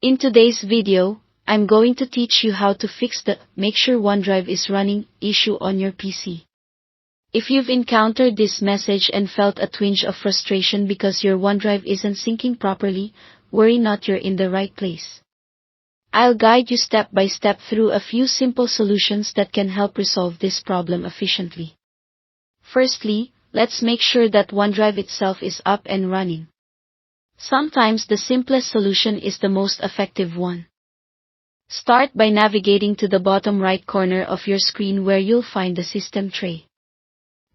In today's video, I'm going to teach you how to fix the "Make sure Onedrive is running" issue on your PC. If you've encountered this message and felt a twinge of frustration because your Onedrive isn't syncing properly, worry not, you're in the right place. I'll guide you step by step through a few simple solutions that can help resolve this problem efficiently. Firstly, let's make sure that Onedrive itself is up and running. Sometimes the simplest solution is the most effective one. Start by navigating to the bottom right corner of your screen where you'll find the system tray.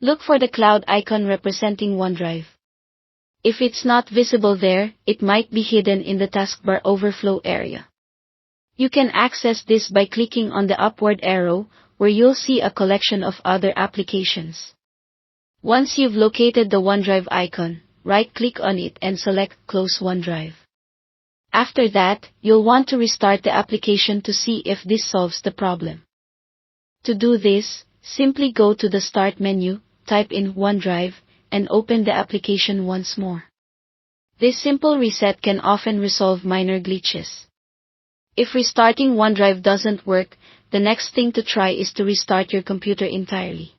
Look for the cloud icon representing Onedrive. If it's not visible there, it might be hidden in the taskbar overflow area. You can access this by clicking on the upward arrow, where you'll see a collection of other applications. Once you've located the Onedrive icon, right-click on it and select Close Onedrive. After that, you'll want to restart the application to see if this solves the problem. To do this, simply go to the Start menu, type in Onedrive, and open the application once more. This simple reset can often resolve minor glitches. If restarting Onedrive doesn't work, the next thing to try is to restart your computer entirely.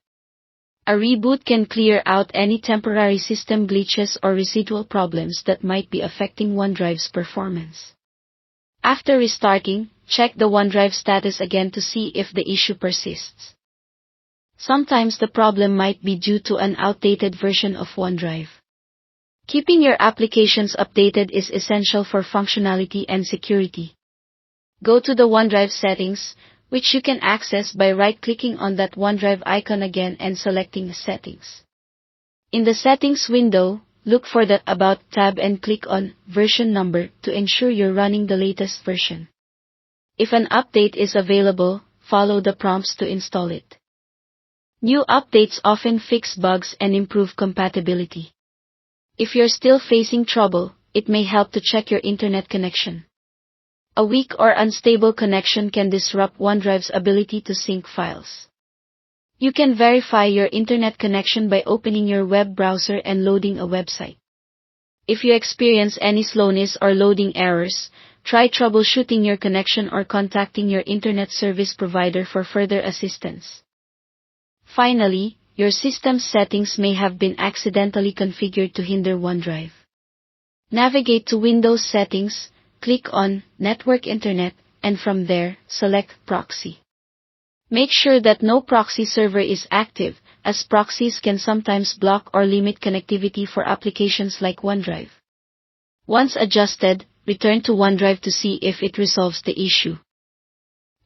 A reboot can clear out any temporary system glitches or residual problems that might be affecting Onedrive's performance. After restarting, check the Onedrive status again to see if the issue persists. Sometimes the problem might be due to an outdated version of Onedrive. Keeping your applications updated is essential for functionality and security. Go to the Onedrive settings, which you can access by right-clicking on that Onedrive icon again and selecting Settings. In the Settings window, look for the About tab and click on Version Number to ensure you're running the latest version. If an update is available, follow the prompts to install it. New updates often fix bugs and improve compatibility. If you're still facing trouble, it may help to check your internet connection. A weak or unstable connection can disrupt Onedrive's ability to sync files. You can verify your internet connection by opening your web browser and loading a website. If you experience any slowness or loading errors, try troubleshooting your connection or contacting your internet service provider for further assistance. Finally, your system's settings may have been accidentally configured to hinder Onedrive. Navigate to Windows Settings, click on Network Internet, and from there, select Proxy. Make sure that no proxy server is active, as proxies can sometimes block or limit connectivity for applications like Onedrive. Once adjusted, return to Onedrive to see if it resolves the issue.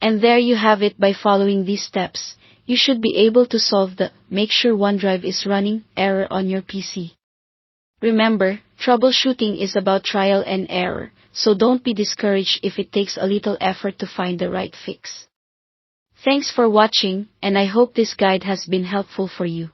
And there you have it. By following these steps, you should be able to solve the "Make sure Onedrive is running" error on your PC. Remember, troubleshooting is about trial and error, so don't be discouraged if it takes a little effort to find the right fix. Thanks for watching, and I hope this guide has been helpful for you.